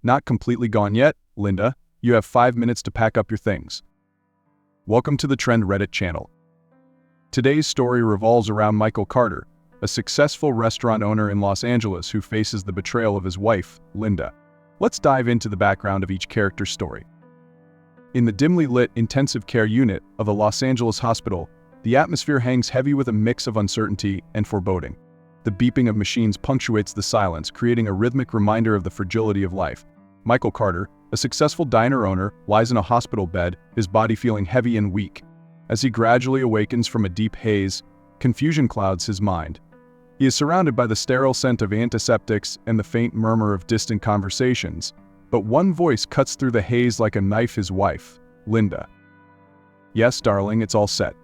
Not completely gone yet, Linda. You have 5 minutes to pack up your things. Welcome to the Trend Reddit channel. Today's story revolves around Michael Carter, a successful restaurant owner in Los Angeles who faces the betrayal of his wife, Linda. Let's dive into the background of each character's story. In the dimly lit intensive care unit of a Los Angeles hospital, the atmosphere hangs heavy with a mix of uncertainty and foreboding. The beeping of machines punctuates the silence, creating a rhythmic reminder of the fragility of life. Michael Carter, a successful diner owner, lies in a hospital bed, his body feeling heavy and weak. As he gradually awakens from a deep haze, confusion clouds his mind. He is surrounded by the sterile scent of antiseptics and the faint murmur of distant conversations. But one voice cuts through the haze like a knife: his wife, Linda. "Yes, darling, it's all set.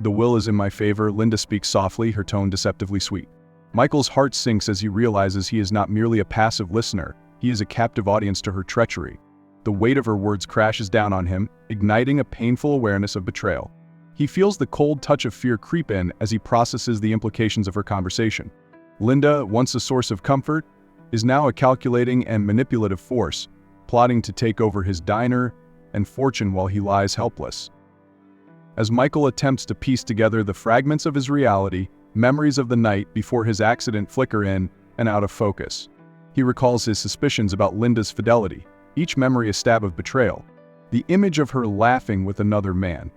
The will is in my favor," Linda speaks softly, her tone deceptively sweet. Michael's heart sinks as he realizes he is not merely a passive listener, he is a captive audience to her treachery. The weight of her words crashes down on him, igniting a painful awareness of betrayal. He feels the cold touch of fear creep in as he processes the implications of her conversation. Linda, once a source of comfort, is now a calculating and manipulative force, plotting to take over his diner and fortune while he lies helpless. As Michael attempts to piece together the fragments of his reality, memories of the night before his accident flicker in and out of focus. He recalls his suspicions about Linda's fidelity, each memory a stab of betrayal. The image of her laughing with another man.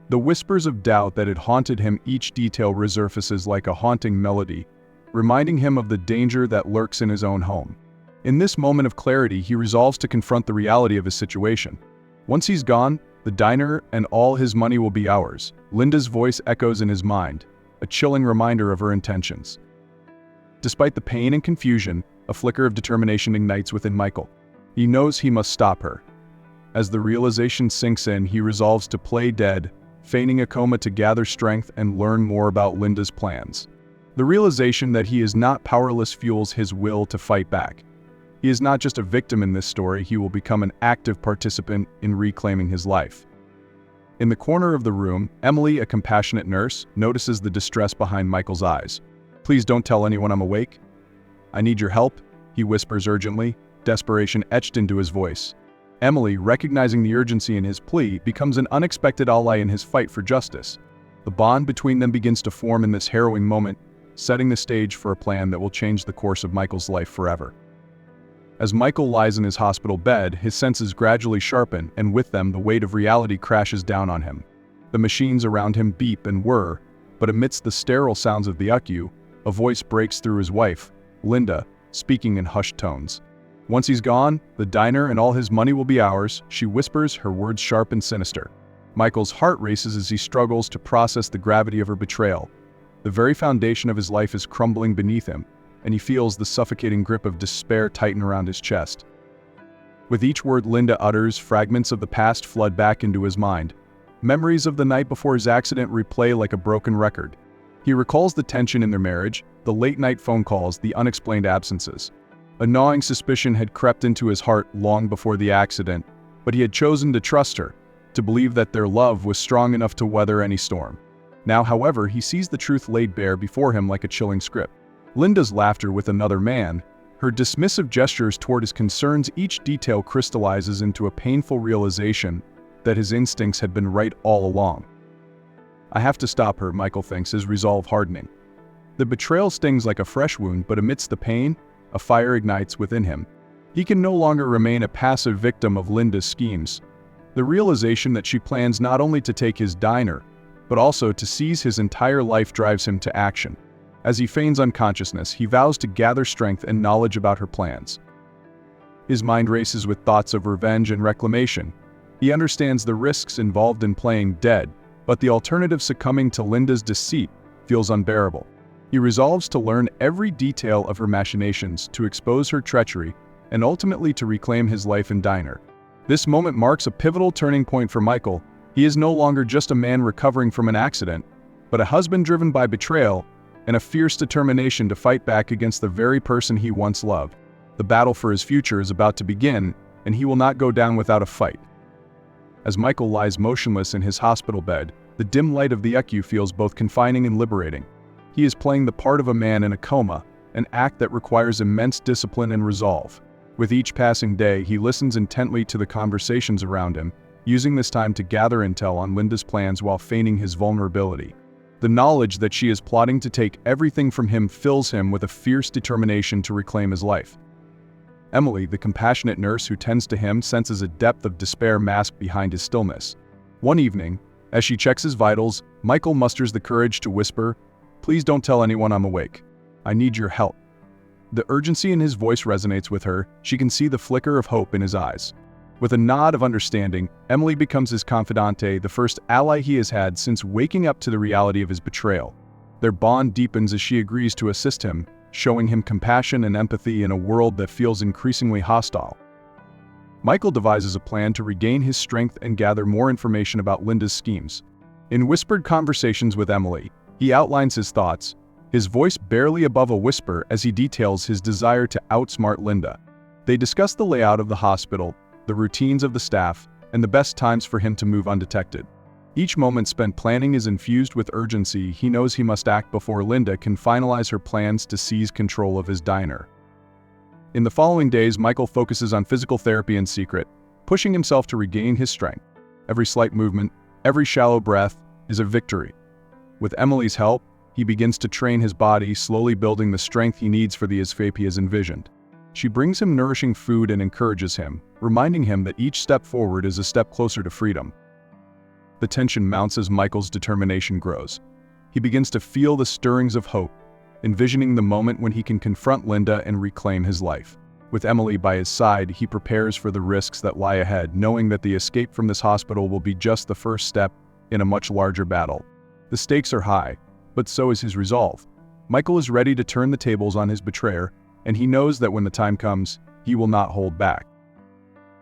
The whispers of doubt that had haunted him, each detail resurfaces like a haunting melody, reminding him of the danger that lurks in his own home. In this moment of clarity, he resolves to confront the reality of his situation. Once he's gone, the diner and all his money will be ours. Linda's voice echoes in his mind, a chilling reminder of her intentions. Despite the pain and confusion, a flicker of determination ignites within Michael. He knows he must stop her. As the realization sinks in, he resolves to play dead, feigning a coma to gather strength and learn more about Linda's plans. The realization that he is not powerless fuels his will to fight back. He is not just a victim in this story, he will become an active participant in reclaiming his life. In the corner of the room, Emily, a compassionate nurse, notices the distress behind Michael's eyes. "Please don't tell anyone I'm awake. I need your help," he whispers urgently, desperation etched into his voice. Emily, recognizing the urgency in his plea, becomes an unexpected ally in his fight for justice. The bond between them begins to form in this harrowing moment, setting the stage for a plan that will change the course of Michael's life forever. As Michael lies in his hospital bed, his senses gradually sharpen, and with them the weight of reality crashes down on him. The machines around him beep and whir, but amidst the sterile sounds of the ICU, a voice breaks through: his wife, Linda, speaking in hushed tones. "Once he's gone, the diner and all his money will be ours," she whispers, her words sharp and sinister. Michael's heart races as he struggles to process the gravity of her betrayal. The very foundation of his life is crumbling beneath him, and he feels the suffocating grip of despair tighten around his chest. With each word Linda utters, fragments of the past flood back into his mind. Memories of the night before his accident replay like a broken record. He recalls the tension in their marriage, the late-night phone calls, the unexplained absences. A gnawing suspicion had crept into his heart long before the accident, but he had chosen to trust her, to believe that their love was strong enough to weather any storm. Now, however, he sees the truth laid bare before him like a chilling script. Linda's laughter with another man, her dismissive gestures toward his concerns, each detail crystallizes into a painful realization that his instincts had been right all along. "I have to stop her," Michael thinks, his resolve hardening. The betrayal stings like a fresh wound, but amidst the pain, a fire ignites within him. He can no longer remain a passive victim of Linda's schemes. The realization that she plans not only to take his diner, but also to seize his entire life drives him to action. As he feigns unconsciousness, he vows to gather strength and knowledge about her plans. His mind races with thoughts of revenge and reclamation. He understands the risks involved in playing dead, but the alternative, succumbing to Linda's deceit, feels unbearable. He resolves to learn every detail of her machinations, to expose her treachery, and ultimately to reclaim his life and diner. This moment marks a pivotal turning point for Michael. He is no longer just a man recovering from an accident, but a husband driven by betrayal and a fierce determination to fight back against the very person he once loved. The battle for his future is about to begin, and he will not go down without a fight. As Michael lies motionless in his hospital bed, the dim light of the ICU feels both confining and liberating. He is playing the part of a man in a coma, an act that requires immense discipline and resolve. With each passing day, he listens intently to the conversations around him, using this time to gather intel on Linda's plans while feigning his vulnerability. The knowledge that she is plotting to take everything from him fills him with a fierce determination to reclaim his life. Emily, the compassionate nurse who tends to him, senses a depth of despair masked behind his stillness. One evening, as she checks his vitals, Michael musters the courage to whisper, "Please don't tell anyone I'm awake. I need your help." The urgency in his voice resonates with her. She can see the flicker of hope in his eyes. With a nod of understanding, Emily becomes his confidante, the first ally he has had since waking up to the reality of his betrayal. Their bond deepens as she agrees to assist him, showing him compassion and empathy in a world that feels increasingly hostile. Michael devises a plan to regain his strength and gather more information about Linda's schemes. In whispered conversations with Emily, he outlines his thoughts, his voice barely above a whisper as he details his desire to outsmart Linda. They discuss the layout of the hospital, the routines of the staff, and the best times for him to move undetected. Each moment spent planning is infused with urgency. He knows he must act before Linda can finalize her plans to seize control of his diner. In the following days, Michael focuses on physical therapy in secret, pushing himself to regain his strength. Every slight movement, every shallow breath is a victory. With Emily's help, he begins to train his body, slowly building the strength he needs for the escape he has envisioned. She brings him nourishing food and encourages him, reminding him that each step forward is a step closer to freedom. The tension mounts as Michael's determination grows. He begins to feel the stirrings of hope, envisioning the moment when he can confront Linda and reclaim his life. With Emily by his side, he prepares for the risks that lie ahead, knowing that the escape from this hospital will be just the first step in a much larger battle. The stakes are high, but so is his resolve. Michael is ready to turn the tables on his betrayer, and he knows that when the time comes, he will not hold back.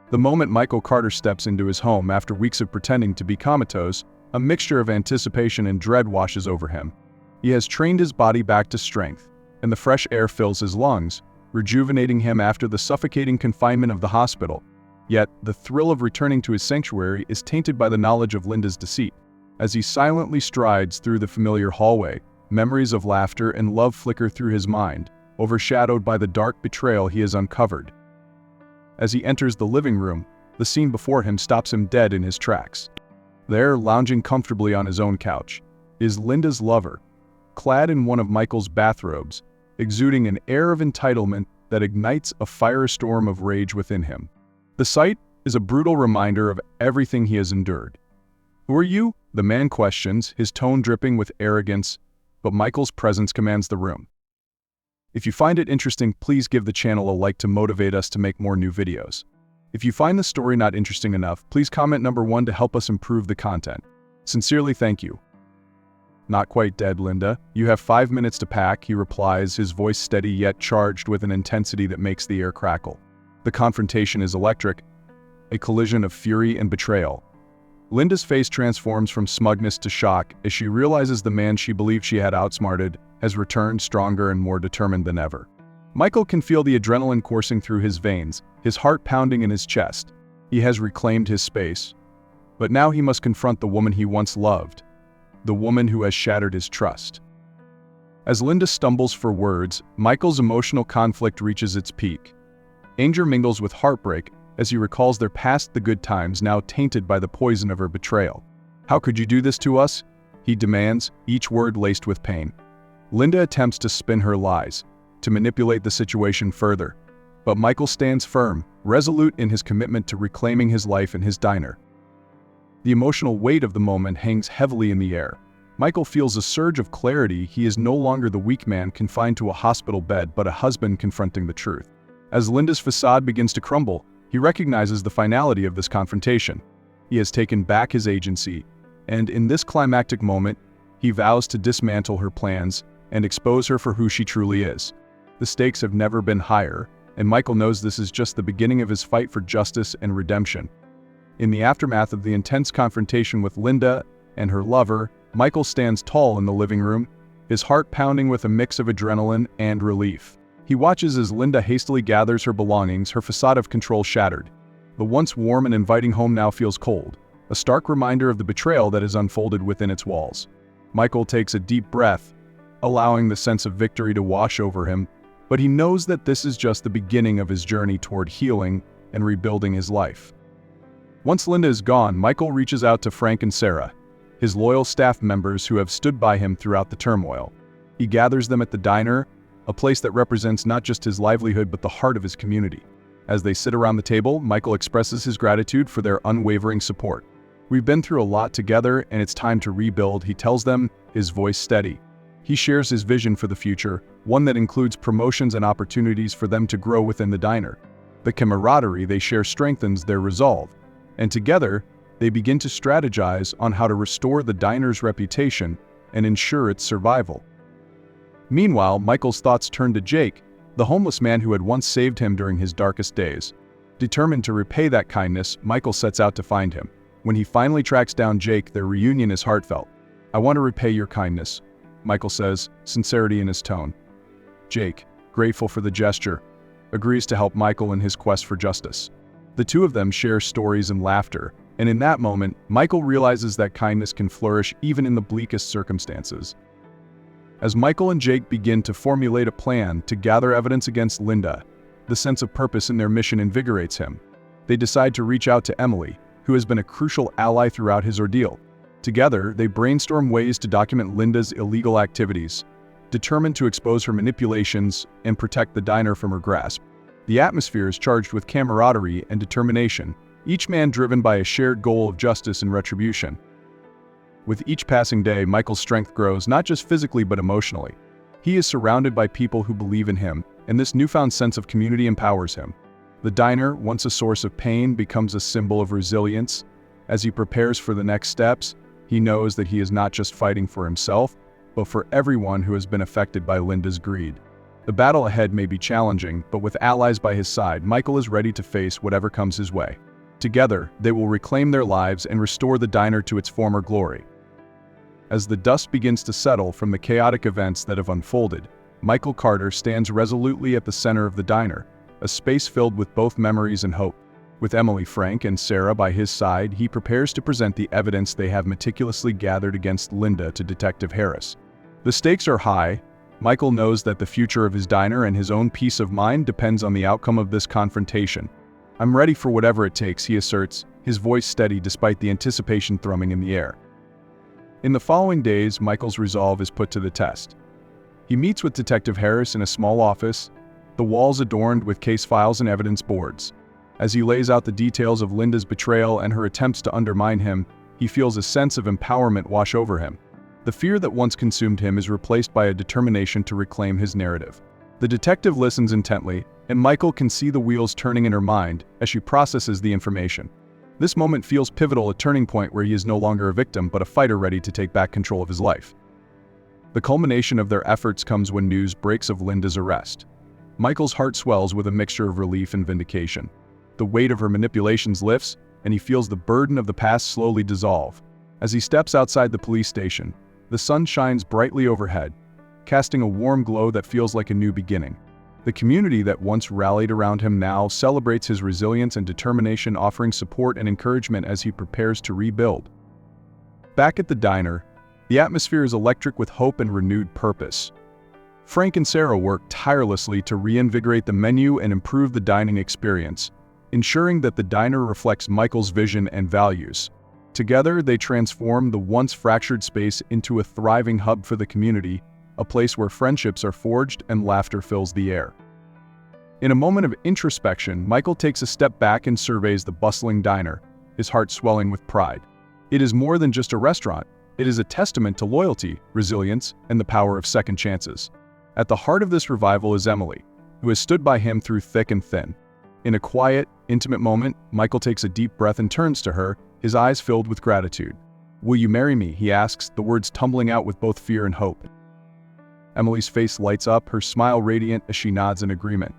The moment Michael Carter steps into his home after weeks of pretending to be comatose, a mixture of anticipation and dread washes over him. He has trained his body back to strength, and the fresh air fills his lungs, rejuvenating him after the suffocating confinement of the hospital. Yet, the thrill of returning to his sanctuary is tainted by the knowledge of Linda's deceit. As he silently strides through the familiar hallway, memories of laughter and love flicker through his mind, overshadowed by the dark betrayal he has uncovered. As he enters the living room, the scene before him stops him dead in his tracks. There, lounging comfortably on his own couch, is Linda's lover, clad in one of Michael's bathrobes, exuding an air of entitlement that ignites a firestorm of rage within him. The sight is a brutal reminder of everything he has endured. "Who are you?" the man questions, his tone dripping with arrogance, but Michael's presence commands the room. If you find it interesting, please give the channel a like to motivate us to make more new videos. If you find the story not interesting enough, please comment number 1 to help us improve the content. Sincerely, thank you. "Not quite dead, Linda. You have 5 minutes to pack," he replies, his voice steady yet charged with an intensity that makes the air crackle. The confrontation is electric, a collision of fury and betrayal. Linda's face transforms from smugness to shock as she realizes the man she believed she had outsmarted has returned stronger and more determined than ever. Michael can feel the adrenaline coursing through his veins, his heart pounding in his chest. He has reclaimed his space. But now he must confront the woman he once loved, the woman who has shattered his trust. As Linda stumbles for words, Michael's emotional conflict reaches its peak. Anger mingles with heartbreak as he recalls their past, the good times now tainted by the poison of her betrayal. "How could you do this to us?" he demands, each word laced with pain. Linda attempts to spin her lies, to manipulate the situation further, but Michael stands firm, resolute in his commitment to reclaiming his life and his diner. The emotional weight of the moment hangs heavily in the air. Michael feels a surge of clarity. He is no longer the weak man confined to a hospital bed, but a husband confronting the truth. As Linda's facade begins to crumble, he recognizes the finality of this confrontation. He has taken back his agency, and in this climactic moment, he vows to dismantle her plans and expose her for who she truly is. The stakes have never been higher, and Michael knows this is just the beginning of his fight for justice and redemption. In the aftermath of the intense confrontation with Linda and her lover, Michael stands tall in the living room, his heart pounding with a mix of adrenaline and relief. He watches as Linda hastily gathers her belongings, her facade of control shattered. The once warm and inviting home now feels cold, a stark reminder of the betrayal that has unfolded within its walls. Michael takes a deep breath, allowing the sense of victory to wash over him. But he knows that this is just the beginning of his journey toward healing and rebuilding his life. Once Linda is gone, Michael reaches out to Frank and Sarah, his loyal staff members who have stood by him throughout the turmoil. He gathers them at the diner, a place that represents not just his livelihood but the heart of his community. As they sit around the table, Michael expresses his gratitude for their unwavering support. "We've been through a lot together and it's time to rebuild," he tells them, his voice steady. He shares his vision for the future, one that includes promotions and opportunities for them to grow within the diner. The camaraderie they share strengthens their resolve, and together, they begin to strategize on how to restore the diner's reputation and ensure its survival. Meanwhile, Michael's thoughts turn to Jake, the homeless man who had once saved him during his darkest days. Determined to repay that kindness, Michael sets out to find him. When he finally tracks down Jake, their reunion is heartfelt. "I want to repay your kindness," Michael says, sincerity in his tone. Jake, grateful for the gesture, agrees to help Michael in his quest for justice. The two of them share stories and laughter, and in that moment, Michael realizes that kindness can flourish even in the bleakest circumstances. As Michael and Jake begin to formulate a plan to gather evidence against Linda, the sense of purpose in their mission invigorates him. They decide to reach out to Emily, who has been a crucial ally throughout his ordeal. Together, they brainstorm ways to document Linda's illegal activities, determined to expose her manipulations and protect the diner from her grasp. The atmosphere is charged with camaraderie and determination, each man driven by a shared goal of justice and retribution. With each passing day, Michael's strength grows not just physically but emotionally. He is surrounded by people who believe in him, and this newfound sense of community empowers him. The diner, once a source of pain, becomes a symbol of resilience. As he prepares for the next steps, he knows that he is not just fighting for himself, but for everyone who has been affected by Linda's greed. The battle ahead may be challenging, but with allies by his side, Michael is ready to face whatever comes his way. Together, they will reclaim their lives and restore the diner to its former glory. As the dust begins to settle from the chaotic events that have unfolded, Michael Carter stands resolutely at the center of the diner, a space filled with both memories and hope. With Emily, Frank, and Sarah by his side, he prepares to present the evidence they have meticulously gathered against Linda to Detective Harris. The stakes are high. Michael knows that the future of his diner and his own peace of mind depends on the outcome of this confrontation. "I'm ready for whatever it takes," he asserts, his voice steady despite the anticipation thrumming in the air. In the following days, Michael's resolve is put to the test. He meets with Detective Harris in a small office, the walls adorned with case files and evidence boards. As he lays out the details of Linda's betrayal and her attempts to undermine him, he feels a sense of empowerment wash over him. The fear that once consumed him is replaced by a determination to reclaim his narrative. The detective listens intently, and Michael can see the wheels turning in her mind as she processes the information. This moment feels pivotal, a turning point where he is no longer a victim but a fighter ready to take back control of his life. The culmination of their efforts comes when news breaks of Linda's arrest. Michael's heart swells with a mixture of relief and vindication. The weight of her manipulations lifts, and he feels the burden of the past slowly dissolve. As he steps outside the police station, the sun shines brightly overhead, casting a warm glow that feels like a new beginning. The community that once rallied around him now celebrates his resilience and determination, offering support and encouragement as he prepares to rebuild. Back at the diner, the atmosphere is electric with hope and renewed purpose. Frank and Sarah work tirelessly to reinvigorate the menu and improve the dining experience, ensuring that the diner reflects Michael's vision and values. Together, they transform the once fractured space into a thriving hub for the community, a place where friendships are forged and laughter fills the air. In a moment of introspection, Michael takes a step back and surveys the bustling diner, his heart swelling with pride. It is more than just a restaurant. It is a testament to loyalty, resilience, and the power of second chances. At the heart of this revival is Emily, who has stood by him through thick and thin. In a quiet, intimate moment, Michael takes a deep breath and turns to her, his eyes filled with gratitude. "Will you marry me?" he asks, the words tumbling out with both fear and hope. Emily's face lights up, her smile radiant as she nods in agreement.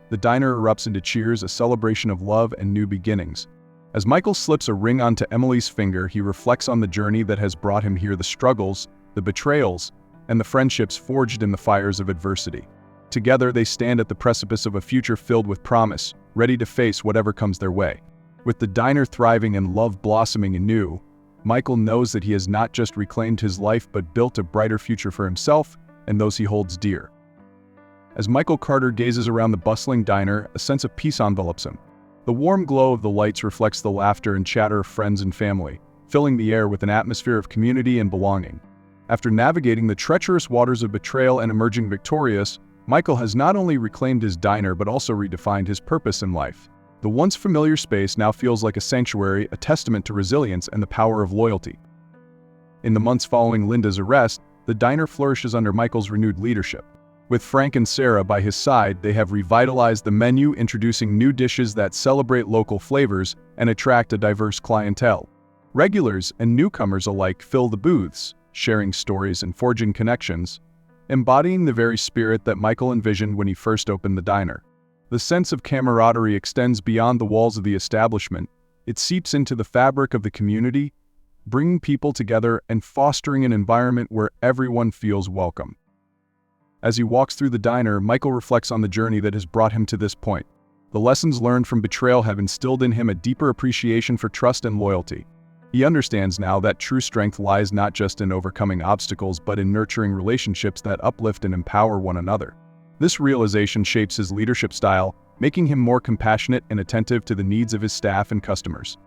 The diner erupts into cheers, a celebration of love and new beginnings. As Michael slips a ring onto Emily's finger, he reflects on the journey that has brought him here, the struggles, the betrayals, and the friendships forged in the fires of adversity. Together, they stand at the precipice of a future filled with promise, ready to face whatever comes their way. With the diner thriving and love blossoming anew, Michael knows that he has not just reclaimed his life but built a brighter future for himself and those he holds dear. As Michael Carter gazes around the bustling diner, a sense of peace envelops him. The warm glow of the lights reflects the laughter and chatter of friends and family, filling the air with an atmosphere of community and belonging. After navigating the treacherous waters of betrayal and emerging victorious, Michael has not only reclaimed his diner but also redefined his purpose in life. The once familiar space now feels like a sanctuary, a testament to resilience and the power of loyalty. In the months following Linda's arrest, the diner flourishes under Michael's renewed leadership. With Frank and Sarah by his side, they have revitalized the menu, introducing new dishes that celebrate local flavors and attract a diverse clientele. Regulars and newcomers alike fill the booths, sharing stories and forging connections, embodying the very spirit that Michael envisioned when he first opened the diner. The sense of camaraderie extends beyond the walls of the establishment. It seeps into the fabric of the community, bringing people together and fostering an environment where everyone feels welcome. As he walks through the diner, Michael reflects on the journey that has brought him to this point. The lessons learned from betrayal have instilled in him a deeper appreciation for trust and loyalty. He understands now that true strength lies not just in overcoming obstacles but in nurturing relationships that uplift and empower one another. This realization shapes his leadership style, making him more compassionate and attentive to the needs of his staff and customers.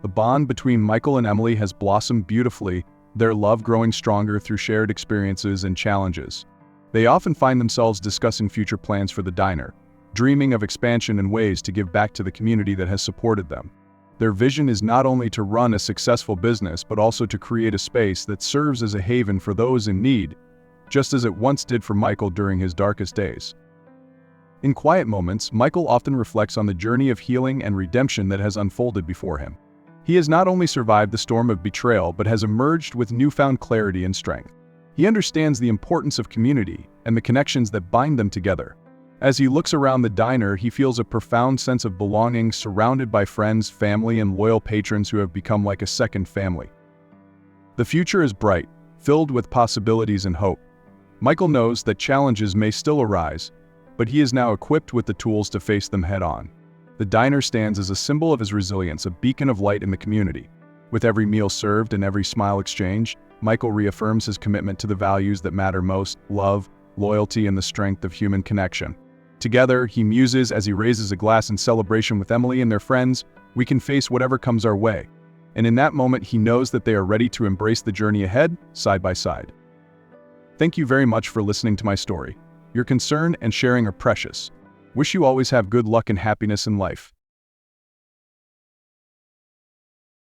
The bond between Michael and Emily has blossomed beautifully, their love growing stronger through shared experiences and challenges. They often find themselves discussing future plans for the diner, dreaming of expansion and ways to give back to the community that has supported them. Their vision is not only to run a successful business but also to create a space that serves as a haven for those in need, just as it once did for Michael during his darkest days. In quiet moments, Michael often reflects on the journey of healing and redemption that has unfolded before him. He has not only survived the storm of betrayal but has emerged with newfound clarity and strength. He understands the importance of community and the connections that bind them together. As he looks around the diner, he feels a profound sense of belonging, surrounded by friends, family, and loyal patrons who have become like a second family. The future is bright, filled with possibilities and hope. Michael knows that challenges may still arise, but he is now equipped with the tools to face them head-on. The diner stands as a symbol of his resilience, a beacon of light in the community. With every meal served and every smile exchanged, Michael reaffirms his commitment to the values that matter most: love, loyalty, and the strength of human connection. Together, he muses as he raises a glass in celebration with Emily and their friends. We can face whatever comes our way. And in that moment, he knows that they are ready to embrace the journey ahead, side by side. Thank you very much for listening to my story. Your concern and sharing are precious. Wish you always have good luck and happiness in life.